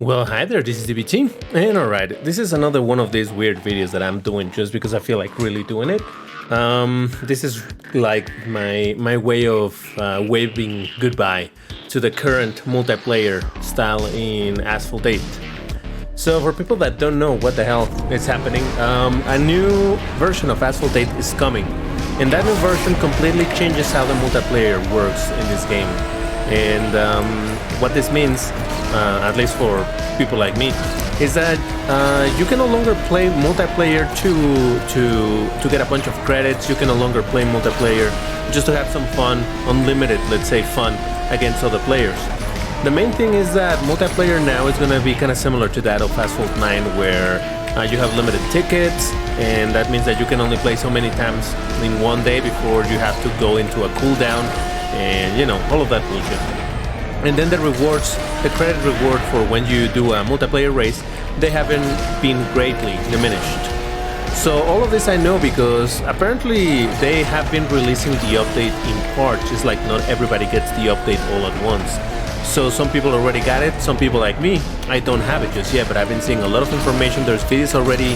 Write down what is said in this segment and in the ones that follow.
Well, hi there, this is DBT, and alright, this is another one of these weird videos that I'm doing just because I feel like really doing it. This is like my way of waving goodbye to the current multiplayer style in Asphalt 8. So for people that don't know what the hell is happening, a new version of Asphalt 8 is coming, and that new version completely changes how the multiplayer works in this game. And what this means, at least for people like me, is that you can no longer play multiplayer to get a bunch of credits. You can no longer play multiplayer just to have some fun, unlimited, let's say, fun against other players. The main thing is that multiplayer now is going to be kind of similar to that of Asphalt 9, where you have limited tickets, and that means that you can only play so many times in one day before you have to go into a cooldown, and you know, all of that bullshit. And then the rewards, the credit reward for when you do a multiplayer race, they haven't been greatly diminished. So all of this I know because apparently they have been releasing the update in parts. It's like not everybody gets the update all at once. So some people already got it, some people like me, I don't have it just yet, but I've been seeing a lot of information. There's videos already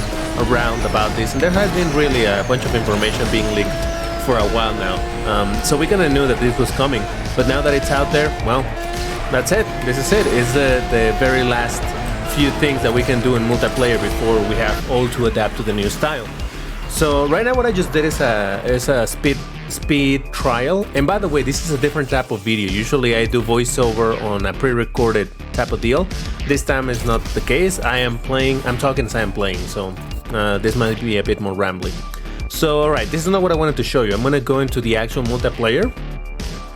around about this, and there has been really a bunch of information being leaked for a while now. So we kind of knew that this was coming, but now that it's out there, well, that's it. This is it. It's the very last few things that we can do in multiplayer before we have all to adapt to the new style. So right now what I just did is a speed trial. And by the way, this is a different type of video. Usually I do voiceover on a pre-recorded type of deal. This time is not the case. I'm talking as I am playing, so this might be a bit more rambling. So alright, this is not what I wanted to show you. I'm gonna go into the actual multiplayer.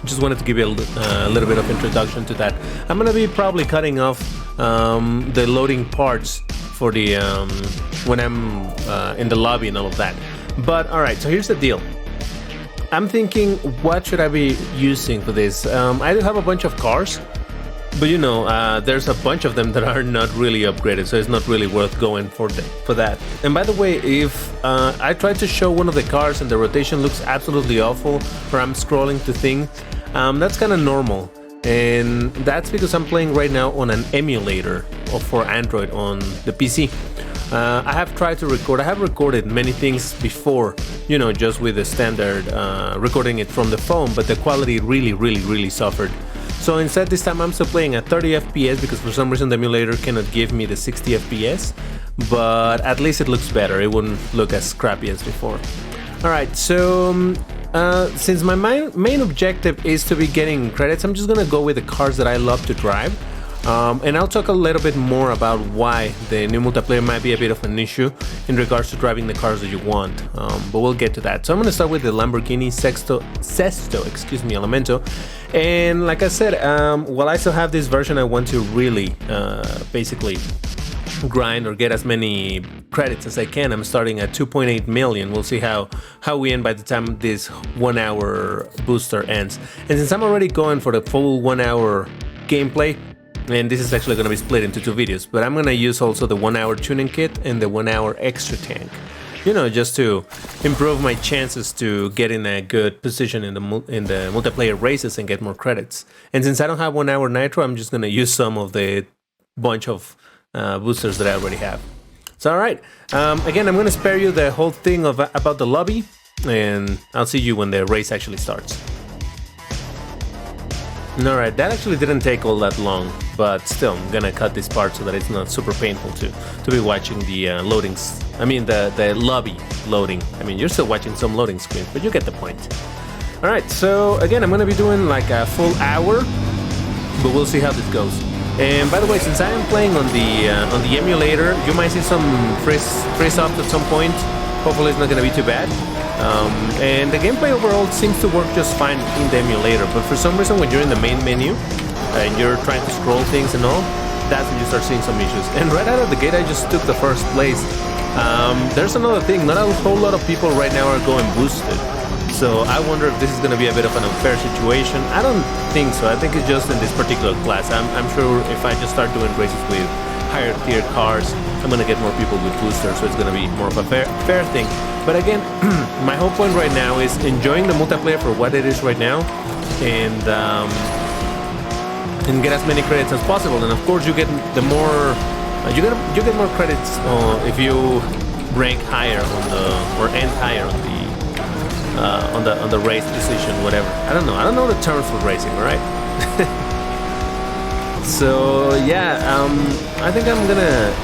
Just wanted to give you a little bit of introduction to that. I'm gonna be probably cutting off the loading parts for the when I'm in the lobby and all of that. But alright, so here's the deal. I'm thinking, what should I be using for this? I do have a bunch of cars, but you know, there's a bunch of them that are not really upgraded, so it's not really worth going for that. And by the way, if I tried to show one of the cars and the rotation looks absolutely awful, or I'm scrolling to things, that's kind of normal. And that's because I'm playing right now on an emulator for Android on the PC. I have tried to record, I have recorded many things before, you know, just with the standard recording it from the phone, but the quality really suffered. So instead this time I'm still playing at 30 FPS because for some reason the emulator cannot give me the 60 FPS, but at least it looks better, it wouldn't look as crappy as before. Alright, so since my main objective is to be getting credits, I'm just gonna go with the cars that I love to drive. And I'll talk a little bit more about why the new multiplayer might be a bit of an issue in regards to driving the cars that you want, but we'll get to that. So I'm going to start with the Lamborghini Sesto Elemento, and like I said, while I still have this version, I want to really basically grind or get as many credits as I can. I'm starting at 2.8 million. We'll see how we end by the time this 1 hour booster ends. And since I'm already going for the full 1 hour gameplay, and this is actually going to be split into two videos, but I'm going to use also the 1 hour tuning kit and the 1 hour extra tank, you know, just to improve my chances to get in a good position in the multiplayer races and get more credits. And since I don't have 1 hour nitro, I'm just going to use some of the bunch of boosters that I already have. So alright, again, I'm going to spare you the whole thing about the lobby, and I'll see you when the race actually starts. Alright, that actually didn't take all that long, but still, I'm gonna cut this part so that it's not super painful to be watching the loadings. I mean, the lobby loading. I mean, you're still watching some loading screen, but you get the point. Alright, so again, I'm gonna be doing like a full hour, but we'll see how this goes. And by the way, since I am playing on the emulator, you might see some freeze up at some point. Hopefully, it's not gonna be too bad. And the gameplay overall seems to work just fine in the emulator, but for some reason when you're in the main menu and you're trying to scroll things and all, that's when you start seeing some issues. And right out of the gate I just took the first place. There's another thing, not a whole lot of people right now are going boosted, so I wonder if this is going to be a bit of an unfair situation. I don't think so. I think it's just in this particular class. I'm sure if I just start doing races with higher tier cars, I'm gonna get more people with boosters, so it's gonna be more of a fair thing. But again, my whole point right now is enjoying the multiplayer for what it is right now, and and get as many credits as possible. And of course, you get the more you get more credits if you rank higher on the or end higher on the race position, whatever. I don't know the terms for racing, all right? So yeah, I think I'm gonna.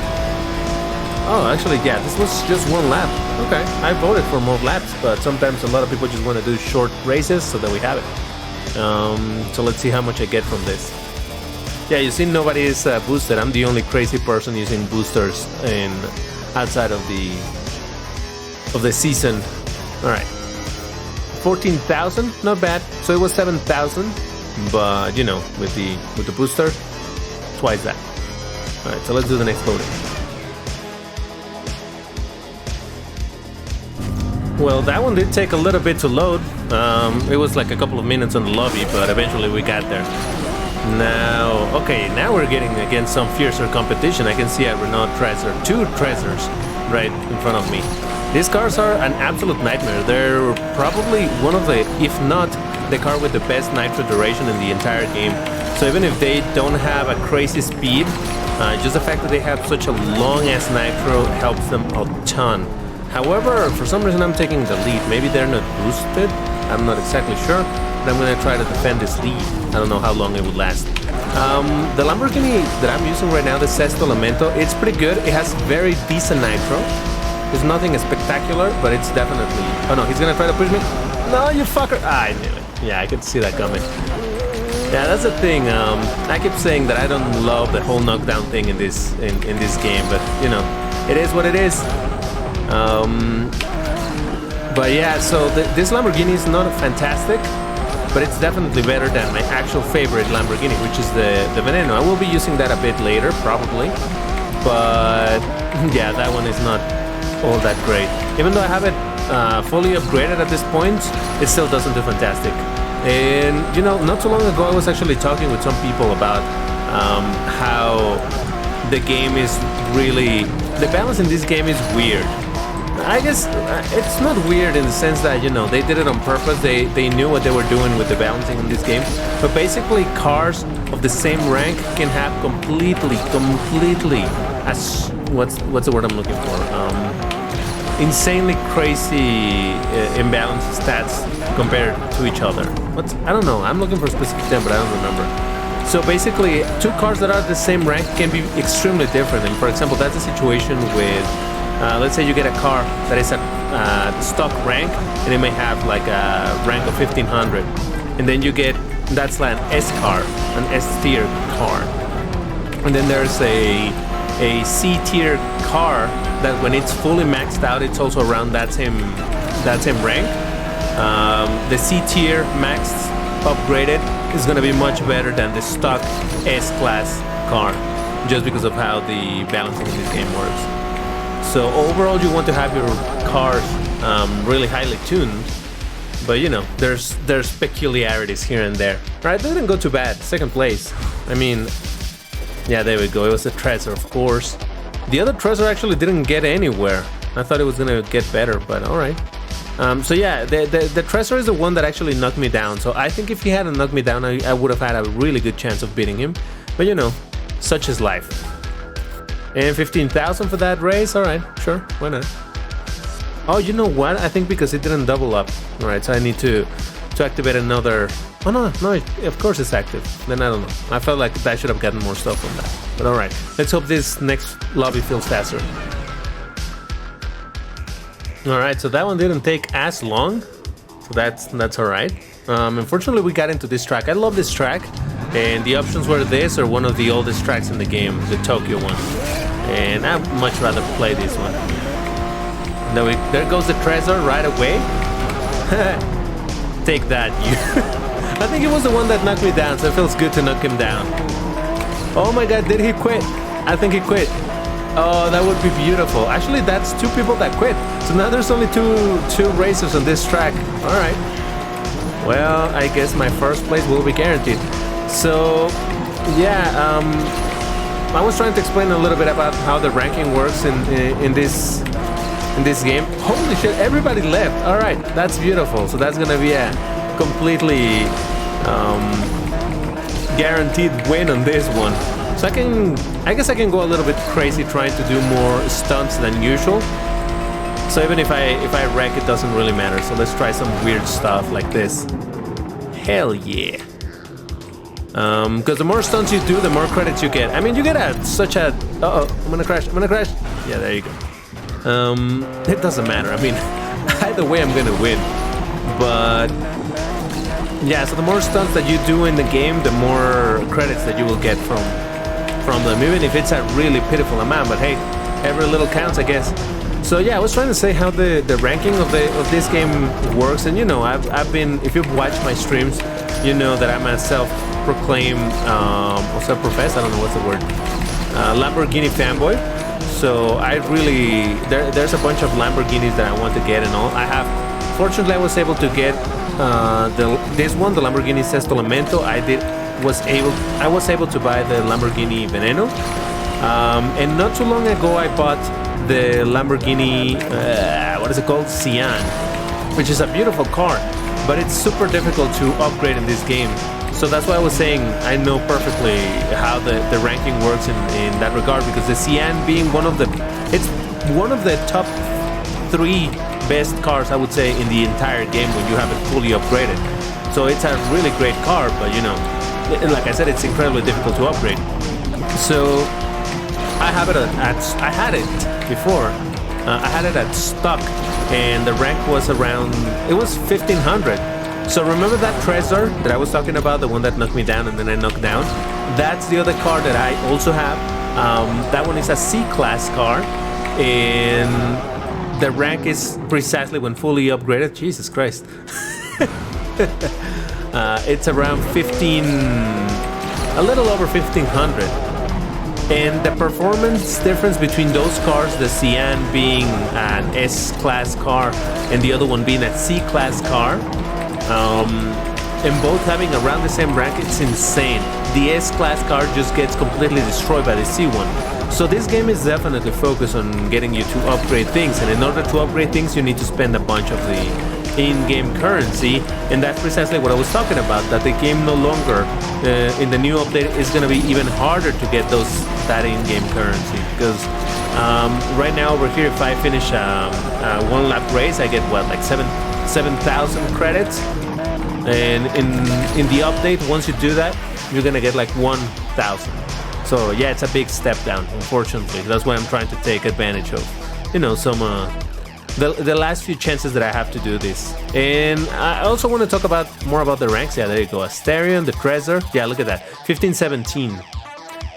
Oh, actually, yeah, this was just one lap. Okay, I voted for more laps, but sometimes a lot of people just want to do short races, so that we have it. So let's see how much I get from this. Yeah, you see, nobody is boosted. I'm the only crazy person using boosters outside of the season. All right, 14,000, not bad. So it was 7,000, but you know, with the booster, twice that. All right, so let's do the next voting. Well, that one did take a little bit to load. It was like a couple of minutes on the lobby, but eventually we got there. Now we're getting against some fiercer competition. I can see a Renault Trezor, 2 Trezors right in front of me. These cars are an absolute nightmare. They're probably one of the, if not the car with the best nitro duration in the entire game. So even if they don't have a crazy speed, just the fact that they have such a long ass nitro helps them a ton. However, for some reason I'm taking the lead. Maybe they're not boosted, I'm not exactly sure, but I'm gonna try to defend this lead. I don't know how long it would last. The Lamborghini that I'm using right now, the Sesto Elemento, it's pretty good. It has very decent nitro. There's nothing spectacular, but it's definitely... Oh no, he's gonna try to push me. No, you fucker! I knew it. Yeah, I could see that coming. Yeah, that's the thing. I keep saying that I don't love the whole knockdown thing in this game, but you know, it is what it is. But yeah, so this Lamborghini is not fantastic, but it's definitely better than my actual favorite Lamborghini, which is the Veneno. I will be using that a bit later, probably, but yeah, that one is not all that great. Even though I have it fully upgraded at this point, it still doesn't do fantastic. And you know, not too long ago I was actually talking with some people about how the game is really... The balance in this game is weird. I guess it's not weird in the sense that, you know, they did it on purpose. They knew what they were doing with the balancing in this game. But basically, cars of the same rank can have completely as what's the word I'm looking for? Insanely crazy imbalanced stats compared to each other. I don't know. I'm looking for a specific term, but I don't remember. So basically, 2 cars that are the same rank can be extremely different. And for example, that's a situation with, let's say you get a car that is at stock rank, and it may have like a rank of 1500. And then you get, that's like an S car, an S tier car. And then there's a C tier car that when it's fully maxed out, it's also around that same rank. The C tier maxed, upgraded, is going to be much better than the stock S-Class car, just because of how the balancing in this game works. So overall, you want to have your cars really highly tuned, but you know, there's peculiarities here and there. Right, that didn't go too bad. 2nd place. I mean, yeah, there we go. It was a Trezor, of course. The other Trezor actually didn't get anywhere. I thought it was gonna get better, but all right. So yeah, the Trezor is the one that actually knocked me down. So I think if he hadn't knocked me down, I would have had a really good chance of beating him. But you know, such is life. And 15,000 for that race. All right, sure, why not? Oh, you know what? I think because it didn't double up. All right, so I need to activate another. Oh no, of course it's active. Then I don't know. I felt like I should have gotten more stuff from that. But all right, let's hope this next lobby feels faster. All right, so that one didn't take as long, so that's all right. Unfortunately, we got into this track. I love this track, and the options were this or one of the oldest tracks in the game, the Tokyo one. And I'd much rather play this one. There goes the Trezor right away. Take that, you. I think it was the one that knocked me down, so it feels good to knock him down. Oh my god, did he quit? I think he quit. Oh, that would be beautiful. Actually, that's 2 people that quit. So now there's only two racers on this track. All right. Well, I guess my first place will be guaranteed. So, yeah, I was trying to explain a little bit about how the ranking works in this game. Holy shit, everybody left. All right, that's beautiful. So that's gonna be a completely guaranteed win on this one. So I guess I can go a little bit crazy trying to do more stunts than usual. So even if I wreck, it doesn't really matter. So let's try some weird stuff like this. Hell yeah. Because the more stunts you do, the more credits you get. I mean, you get such a... Uh-oh, I'm gonna crash. Yeah, there you go. It doesn't matter. I mean, either way, I'm gonna win. But... yeah, so the more stunts that you do in the game, the more credits that you will get from them, even if it's a really pitiful amount. But hey, every little counts, I guess. So yeah, I was trying to say how the ranking of this game works, and you know, I've been, if you've watched my streams, you know that I'm a self-proclaimed or self-professed, I don't know what's the word, Lamborghini fanboy. So I really, there's a bunch of Lamborghinis that I want to get and all. Fortunately, I was able to get this one, the Lamborghini Sesto Elemento. I was able to buy the Lamborghini Veneno, and not too long ago I bought the Lamborghini, what is it called? Cyan, which is a beautiful car, but it's super difficult to upgrade in this game. So that's why I was saying I know perfectly how the ranking works in that regard, because the Cyan being it's one of the top 3 best cars, I would say, in the entire game when you have it fully upgraded. So it's a really great car, but you know, like I said, it's incredibly difficult to upgrade. So I had it before. I had it at stock, and the rank was around, it was 1500. So remember that Trezor that I was talking about, the one that knocked me down and then I knocked down? That's the other car that I also have. That one is a C-class car, and the rank is precisely when fully upgraded. Jesus Christ. It's around a little over 1500. And the performance difference between those cars, the Cyan being an S-class car and the other one being a C-class car, and both having around the same rank, it's insane. The S-class car just gets completely destroyed by the C1. So this game is definitely focused on getting you to upgrade things, and in order to upgrade things, you need to spend a bunch of the in-game currency, and that's precisely what I was talking about, that the game no longer, in the new update, is going to be even harder to get that in-game currency, because right now over here, if I finish a one lap race, I get what, like 7,000 credits, and in the update, once you do that, you're going to get like 1,000. So yeah, it's a big step down, unfortunately. That's why I'm trying to take advantage of, you know, some the last few chances that I have to do this. And I also want to talk more about the ranks. Yeah, there you go. Asterion, the Trezor. Yeah, look at that. 1517.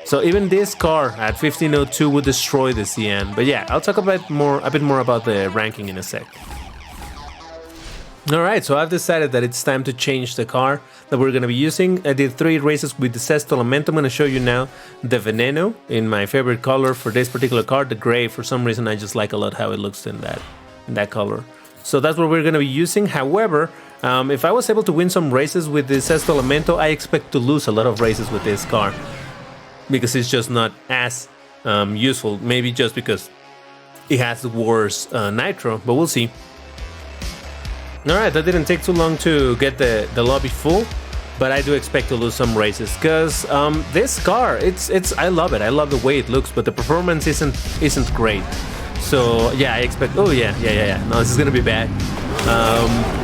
So even this car at 1502 would destroy the Cyan. But yeah, I'll talk a bit more about the ranking in a sec. Alright, so I've decided that it's time to change the car that we're going to be using. I did 3 races with the Sesto Elemento. I'm going to show you now the Veneno in my favorite color for this particular car, the gray. For some reason, I just like a lot how it looks in that color. So that's what we're going to be using. However, if I was able to win some races with the Sesto Elemento, I expect to lose a lot of races with this car, because it's just not as useful. Maybe just because it has worse nitro, but we'll see. Alright, that didn't take too long to get the lobby full, but I do expect to lose some races, because this car, I love it. I love the way it looks, but the performance isn't great. So yeah, I expect, oh yeah, no, this is gonna be bad.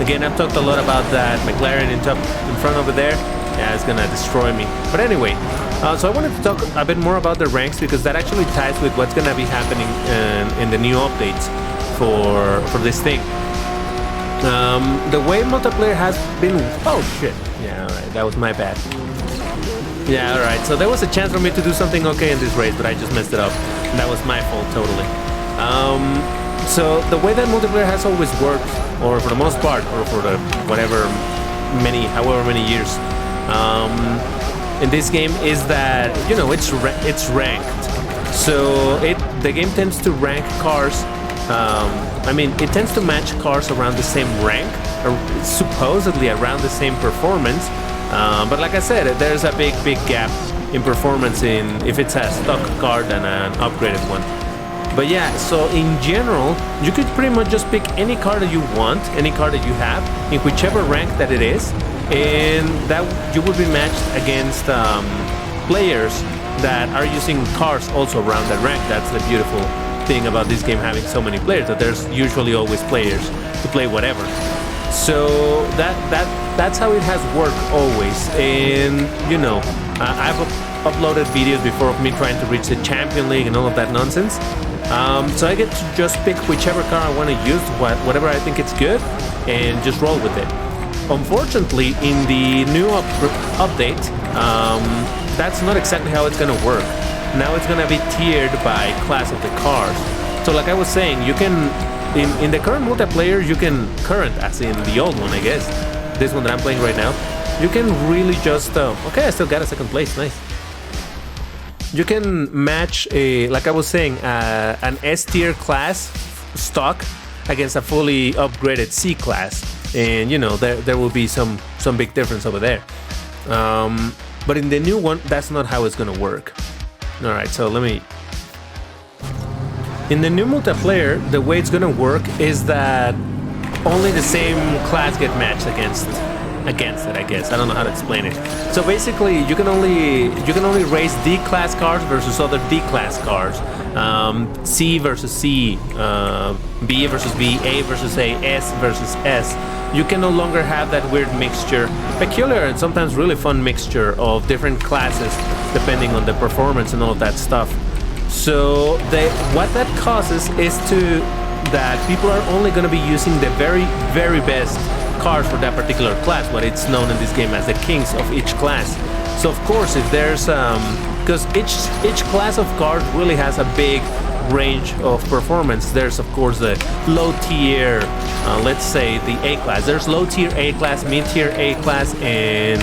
Again, I've talked a lot about that McLaren in front over there. Yeah, it's gonna destroy me. But anyway, so I wanted to talk a bit more about the ranks, because that actually ties with what's gonna be happening in the new updates for this thing. The way multiplayer has been... Oh shit. Yeah, alright, that was my bad. Yeah, alright, so there was a chance for me to do something okay in this race, but I just messed it up. And that was my fault, totally. So the way that multiplayer has always worked, or for the most part, or for the however many years, in this game, is that, you know, it's ranked. So the game tends to rank cars. I mean, it tends to match cars around the same rank, or supposedly around the same performance. But like I said, there's a big gap in performance if it's a stock car than an upgraded one. But yeah, so in general, you could pretty much just pick any car that you want, any car that you have, in whichever rank that it is, and that you will be matched against players that are using cars also around that rank. That's the beautiful thing about this game having so many players, that there's usually always players to play whatever. So that's how it has worked always. And you know, I've uploaded videos before of me trying to reach the Champion League and all of that nonsense. So I get to just pick whichever car I want to use, whatever I think it's good, and just roll with it. Unfortunately, in the new update, that's not exactly how it's gonna work. Now it's gonna be tiered by class of the cars. So like I was saying, you can, in the current multiplayer, you can, as in the old one, I guess, this one that I'm playing right now, you can really just, okay, I still got a second place, nice. You can match like I was saying, an S tier class stock against a fully upgraded C class, and you know there will be some big difference over there. But in the new one, that's not how it's gonna work. All right, so let me. In the new multiplayer, the way it's gonna work is that only the same class get matched against it, I guess. I don't know how to explain it. So basically, you can only race D class cars versus other D class cars, C versus C, B versus B, A versus A, S versus S. You can no longer have that weird mixture, peculiar and sometimes really fun mixture of different classes depending on the performance and all of that stuff. So what that causes is that people are only going to be using the very, very best cars for that particular class, what it's known in this game as the kings of each class. So of course, if there's because each class of cars really has a big range of performance. There's of course the low tier, let's say the A class. There's low tier A class, mid tier A class, and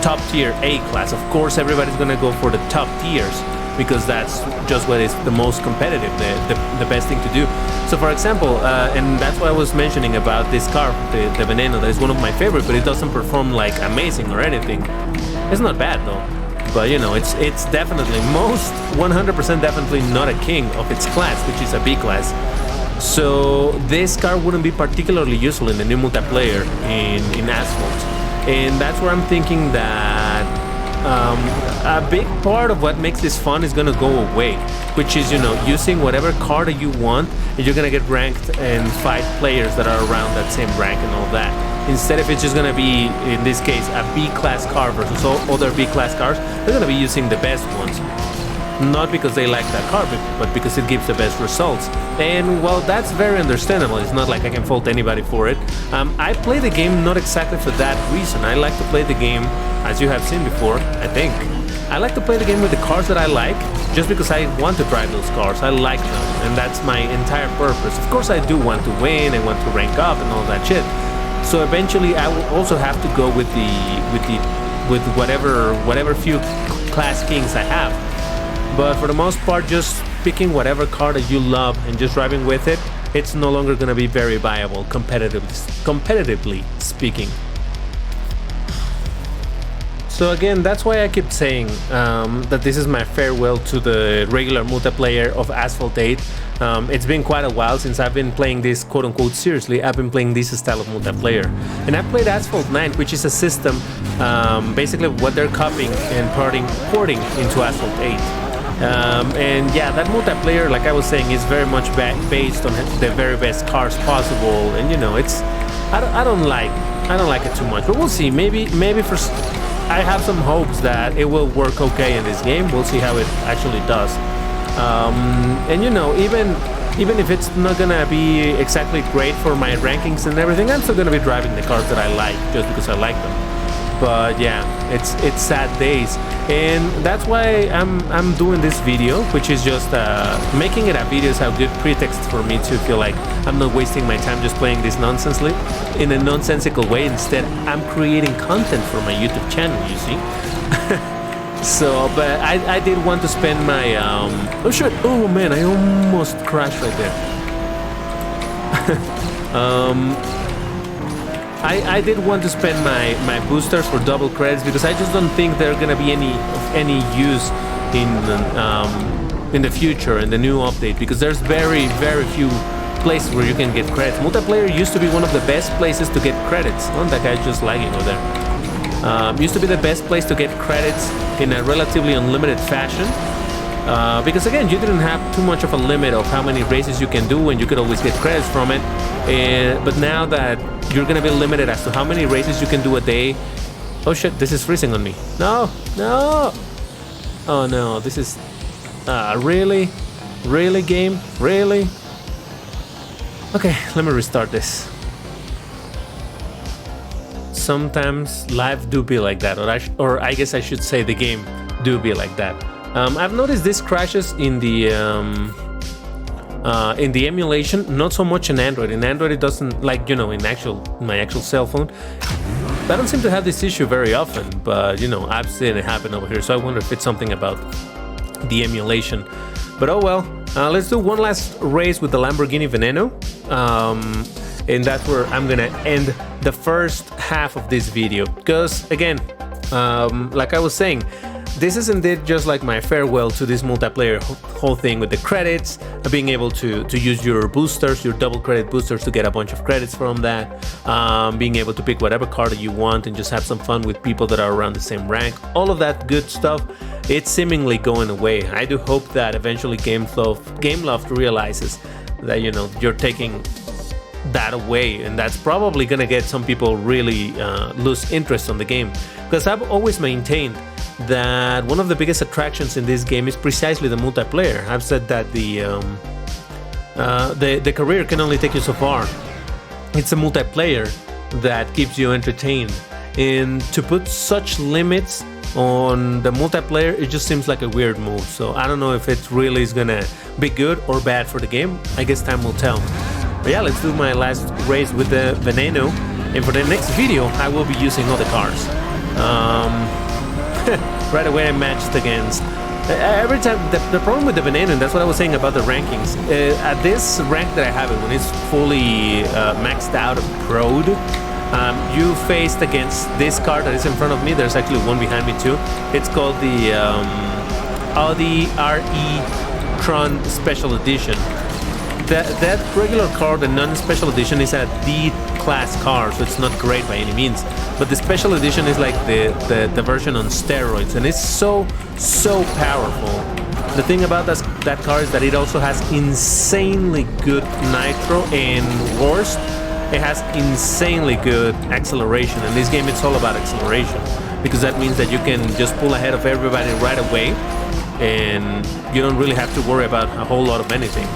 top tier A class. Of course, everybody's gonna go for the top tiers because that's just what is the most competitive, the best thing to do. So for example, and that's what I was mentioning about this car, the Veneno, that is one of my favorites, but it doesn't perform like amazing or anything. It's not bad though. But you know, it's definitely 100% definitely not a king of its class, which is a B class. So this car wouldn't be particularly useful in the new multiplayer in Asphalt. And that's where I'm thinking that a big part of what makes this fun is gonna go away, which is, you know, using whatever car that you want, and you're gonna get ranked and fight players that are around that same rank and all that. Instead, if it's just gonna be, in this case, a B-class car versus other B-class cars, they're gonna be using the best ones. Not because they like that car, but because it gives the best results. And well, that's very understandable. It's not like I can fault anybody for it. I play the game not exactly for that reason. I like to play the game, as you have seen before, I think. I like to play the game with the cars that I like, just because I want to drive those cars. I like them, and that's my entire purpose. Of course, I do want to win, I want to rank up and all that shit. So eventually, I will also have to go with whatever few class kings I have. But for the most part, just picking whatever car that you love and just driving with it, it's no longer going to be very viable competitively speaking. So again, that's why I keep saying that this is my farewell to the regular multiplayer of Asphalt 8. It's been quite a while since I've been playing this quote-unquote seriously. I've been playing this style of multiplayer. And I played Asphalt 9, which is a system, basically what they're copying and porting into Asphalt 8. And yeah, that multiplayer, like I was saying, is very much based on the very best cars possible. And you know, I don't like it too much, but we'll see. Maybe I have some hopes that it will work okay in this game. We'll see how it actually does. And you know, even if it's not gonna be exactly great for my rankings and everything, I'm still gonna be driving the cars that I like just because I like them. But yeah, it's sad days, and that's why I'm doing this video, which is just making it a video is a good pretext for me to feel like I'm not wasting my time just playing this nonsense in a nonsensical way. Instead, I'm creating content for my YouTube channel, you see. So, but I did want to spend my oh shit, oh man, I almost crashed right there. I did want to spend my boosters for double credits because I just don't think they're gonna be any use in the future in the new update, because there's very few places where you can get credits. Multiplayer used to be one of the best places to get credits. Oh, that guy's just lagging over there. Used to be the best place to get credits in a relatively unlimited fashion. Because again, you didn't have too much of a limit of how many races you can do, and you could always get credits from it. But now that you're gonna be limited as to how many races you can do a day. Oh shit, this is freezing on me. No, no. Oh no, this is really? Really, game? Really? Okay, let me restart this. Sometimes life do be like that, or I guess I should say the game do be like that. I've noticed this crashes in the emulation, not so much in Android. In Android it doesn't, like, you know, in my actual cell phone. I don't seem to have this issue very often, but you know, I've seen it happen over here, so I wonder if it's something about the emulation. But oh well, let's do one last race with the Lamborghini Veneno, and that's where I'm gonna end the first half of this video. Because again, like I was saying, this is indeed just like my farewell to this multiplayer whole thing with the credits, being able to use your boosters, your double credit boosters to get a bunch of credits from that, being able to pick whatever car that you want and just have some fun with people that are around the same rank. All of that good stuff, it's seemingly going away. I do hope that eventually Gameloft realizes that, you know, you're taking that away, and that's probably gonna get some people really lose interest on the game. Because I've always maintained that one of the biggest attractions in this game is precisely the multiplayer. I've said that the career can only take you so far. It's a multiplayer that keeps you entertained, and to put such limits on the multiplayer, it just seems like a weird move. So I don't know if it really is gonna be good or bad for the game. I guess time will tell. But yeah, let's do my last race with the Veneno, and for the next video I will be using other cars. Right away I matched against every time. The problem with the Veneno, and that's what I was saying about the rankings, at this rank that I have it, when it's fully maxed out and pro'd, you faced against this car that is in front of me. There's actually one behind me too. It's called the Audi RE Tron Special Edition. That regular car, the non-special edition, is a D-class car, so it's not great by any means. But the special edition is like the version on steroids, and it's so powerful. The thing about that car is that it also has insanely good nitro, and worst, it has insanely good acceleration. In this game, it's all about acceleration, because that means that you can just pull ahead of everybody right away, and you don't really have to worry about a whole lot of anything.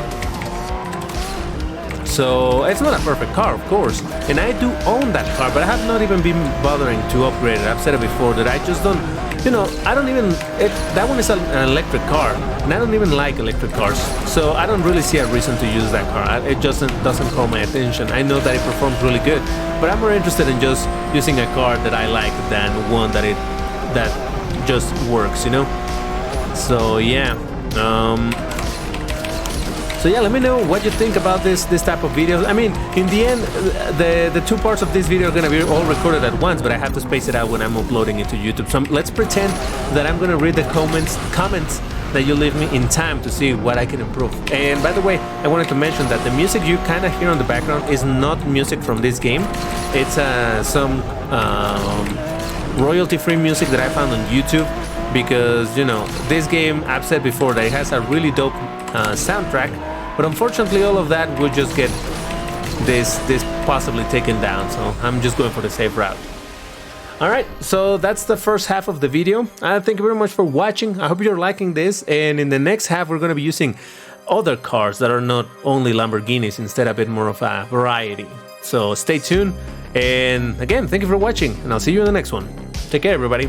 So it's not a perfect car, of course, and I do own that car, but I have not even been bothering to upgrade it. I've said it before that I just don't, you know, I don't even, that one is an electric car, and I don't even like electric cars, so I don't really see a reason to use that car. It just doesn't call my attention. I know that it performs really good, but I'm more interested in just using a car that I like than one that just works, you know? So yeah. So yeah, let me know what you think about this type of videos. I mean, in the end, the two parts of this video are gonna be all recorded at once, but I have to space it out when I'm uploading it to YouTube. So let's pretend that I'm gonna read the comments that you leave me in time to see what I can improve. And by the way, I wanted to mention that the music you kind of hear on the background is not music from this game. It's some royalty-free music that I found on YouTube, because, you know, this game, I've said before that it has a really dope soundtrack, but unfortunately all of that would just get this possibly taken down, so I'm just going for the safe route. Alright, so that's the first half of the video. Thank you very much for watching. I hope you're liking this, and in the next half we're going to be using other cars that are not only Lamborghinis, instead a bit more of a variety. So stay tuned, and again, thank you for watching, and I'll see you in the next one. Take care, everybody.